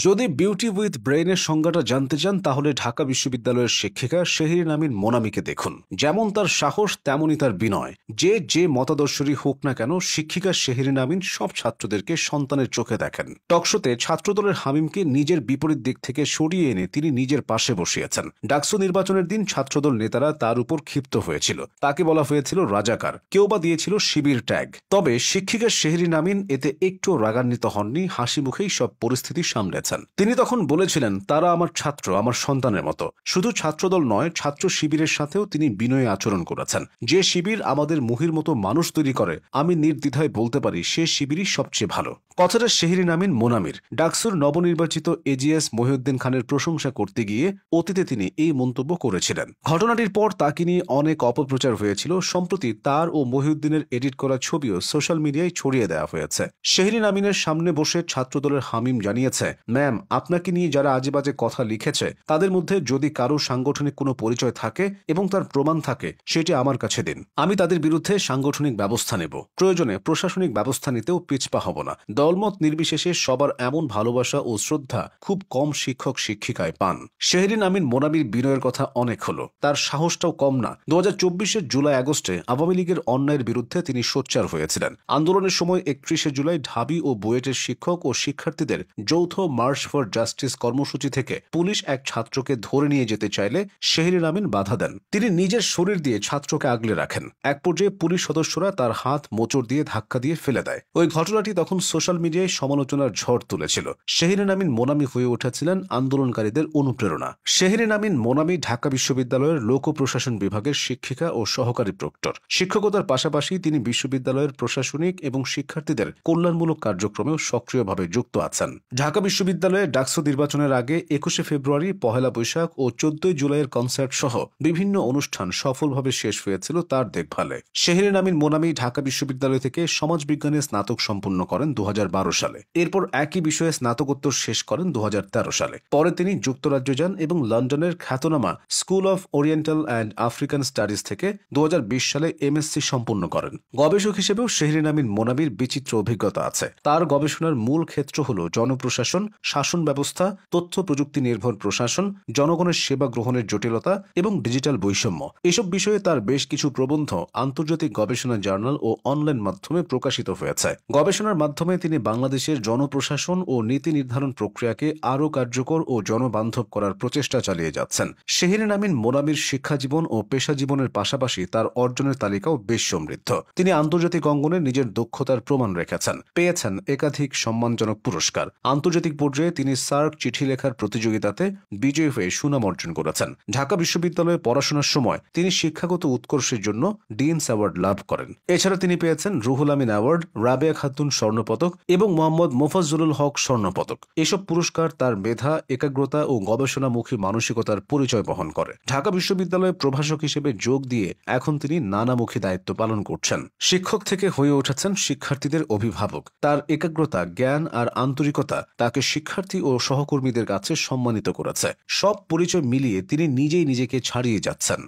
যদি beauty with ব্রেইনের সংজ্ঞাটা জানতে চান তাহলে ঢাকা বিশ্ববিদ্যালয়ের শিক্ষিকা শেহরিন আমিন মোনামিকে দেখুন। যেমন তার সাহস তেমনই তার বিনয়। যে মতাদর্শরই হোক না কেন, শিক্ষিকা শেহরিন আমিন সব ছাত্রদেরকে সন্তানের চোখে দেখেন। টকশোতে ছাত্রদলের হামিমকে নিজের বিপরীত দিক থেকে সরিয়ে এনে তিনি নিজের পাশে বসিয়েছেন। ডাকসু নির্বাচনের দিন ছাত্রদল নেতারা তার উপর ক্ষিপ্ত হয়েছিল, তাকে বলা হয়েছিল রাজাকার, কেউ বা দিয়েছিল শিবির ট্যাগ। তবে শিক্ষিকা শেহরিন আমিন এতে একটু রাগান্বিত হননি, হাসি মুখেই সব পরিস্থিতি সামলেছেন। তিনি তখন বলেছিলেন, তারা আমার ছাত্র, আমার সন্তানের মতো। শুধু ছাত্রদল নয়, ছাত্র শিবিরের সাথেও তিনি বিনয়ে আচরণ করেছেন। যে শিবির আমাদের মুহির মতো মানুষ তৈরি করে, আমি নির্দ্বিধায় বলতে পারি সে শিবিরই সবচেয়ে ভালো। কথাটা শেহরিন আমিন মোনামির। ডাকসুর নবনির্বাচিত এজিএস মহিউদ্দিন খানের প্রশংসা করতে গিয়ে অতীতে তিনি এই মন্তব্য করেছিলেন। ঘটনাটির পর তাকে নিয়ে অনেক অপপ্রচার হয়েছিল। সম্প্রতি তার ও মহিউদ্দিনের এডিট করা ছবিও সোশ্যাল মিডিয়ায় ছড়িয়ে দেওয়া হয়েছে। শেহরিন আমিনের সামনে বসে ছাত্রদলের হামিম জানিয়েছে, ম্যাম, আপনাকে নিয়ে যারা আজে বাজে কথা লিখেছে তাদের মধ্যে যদি কারো সাংগঠনিক কোনো পরিচয় থাকে এবং তার প্রমাণ থাকে, সেটি আমার কাছে দিন। আমি তাদের বিরুদ্ধে সাংগঠনিক ব্যবস্থা নেব। প্রয়োজনে প্রশাসনিক ব্যবস্থা নিতেও পিছপা হব না। দলমত নির্বিশেষে সবার এমন ভালোবাসা ও শ্রদ্ধা খুব কম শিক্ষক শিক্ষিকায় পান। শেহরিন আমিন মোনামির বিনয়ের কথা অনেক হলো, তার সাহসটাও কম না। 2024 জুলাই আগস্টে আওয়ামী লীগের অন্যায়ের বিরুদ্ধে তিনি সোচ্চার হয়েছিলেন। আন্দোলনের সময় 31 জুলাই ঢাবি ও বুয়েটের শিক্ষক ও শিক্ষার্থীদের যৌথ মার্চ ফর জাস্টিস কর্মসূচি থেকে পুলিশ এক ছাত্রকে ধরে নিয়ে যেতে চাইলে শেহরিন আমিন বাধা দেন। তিনি নিজের শরীর দিয়ে ছাত্রকে আগলে রাখেন। এক পর্যায়ে পুলিশ সদস্যরা তার হাত মোচড় দিয়ে ধাক্কা দিয়ে ফেলে দেয়। ওই ঘটনাটি তখন সোশ্যাল মিডিয়ায় সমালোচনার ঝড় তুলেছিল। শেহরিন আমিন মোনামি হয়ে উঠেছিলেন আন্দোলনকারীদের অনুপ্রেরণা। শেহরিন আমিন মোনামি ঢাকা বিশ্ববিদ্যালয়ের লোক প্রশাসন বিভাগের শিক্ষিকা ও সহকারী প্রক্টর। শিক্ষকতার পাশাপাশি তিনি বিশ্ববিদ্যালয়ের প্রশাসনিক এবং শিক্ষার্থীদের কল্যাণমূলক কার্যক্রমেও সক্রিয়ভাবে যুক্ত আছেন। ঢাকা বিশ্ববিদ্যালয়ে ডাকসু নির্বাচনের আগে 21 ফেব্রুয়ারি, পহেলা বৈশাখ ও 14 জুলাইয়ের কনসার্ট সহ বিভিন্ন অনুষ্ঠান সফলভাবে শেষ হয়েছিল তার দেখভালে। শেহরিন আমিন মোনামি ঢাকা বিশ্ববিদ্যালয় থেকে সমাজবিজ্ঞানে স্নাতক সম্পন্ন করেন 2012 সালে। এরপর একই বিষয়ে স্নাতকোত্তর শেষ করেন 2013 সালে। পরে তিনি যুক্তরাজ্য যান এবং লন্ডনের খ্যাতনামা school of oriental and African studies থেকে 2020 সালে এমএসসি সম্পন্ন করেন। গবেষক হিসেবেও শেহরিন আমিন মোনামির বিচিত্র অভিজ্ঞতা আছে। তার গবেষণার মূল ক্ষেত্র হল জনপ্রশাসন, শাসন ব্যবস্থা, তথ্য প্রযুক্তি নির্ভর প্রশাসন, জনগণের সেবা গ্রহণের জটিলতা এবং ডিজিটাল বৈষম্য। এসব বিষয়ে তার বেশ কিছু প্রবন্ধ আন্তর্জাতিক গবেষণা জার্নাল ও অনলাইন মাধ্যমে প্রকাশিত হয়েছে। গবেষণার মাধ্যমে তিনি বাংলাদেশের জনপ্রশাসন ও নীতি নির্ধারণ প্রক্রিয়াকে আরও কার্যকর ও জনবান্ধব করার প্রচেষ্টা চালিয়ে যাচ্ছেন। শেহরিন আমিন মোনামির শিক্ষাজীবন ও পেশা জীবনের পাশাপাশি তার অর্জনের তালিকাও বেশ সমৃদ্ধ। তিনি আন্তর্জাতিক অঙ্গনে নিজের দক্ষতার প্রমাণ রেখেছেন, পেয়েছেন একাধিক সম্মানজনক পুরস্কার। আন্তর্জাতিক পর্যায়ে তিনি সার্ক চিঠি লেখার প্রতিযোগিতাতে বিজয়ী হয়ে সুনাম অর্জন করেছেন। ঢাকা বিশ্ববিদ্যালয়ে পড়াশোনার সময় তিনি শিক্ষাগত উৎকর্ষের জন্য ডিনস অ্যাওয়ার্ড লাভ করেন। এছাড়া তিনি পেয়েছেন রুহুল আমিন অ্যাওয়ার্ড, রাবেয়া খাতুন স্বর্ণপদক এবং মোহাম্মদ মোফাজ্জলুল হক স্বর্ণপদক। এসব পুরস্কার তার মেধা, একাগ্রতা ও গবেষণামুখী মানসিকতার পরিচয় বহন করে। ঢাকা বিশ্ববিদ্যালয়ে প্রভাষক হিসেবে যোগ দিয়ে এখন তিনি নানামুখী দায়িত্ব পালন করছেন। শিক্ষক থেকে হয়ে উঠেছেন শিক্ষার্থীদের অভিভাবক। তার একাগ্রতা, জ্ঞান আর আন্তরিকতা তাকে শিক্ষার্থী ও সহকর্মীদের কাছে সম্মানিত করেছে। সব পরিচয় মিলিয়ে তিনি নিজেই নিজেকে ছাড়িয়ে যাচ্ছেন।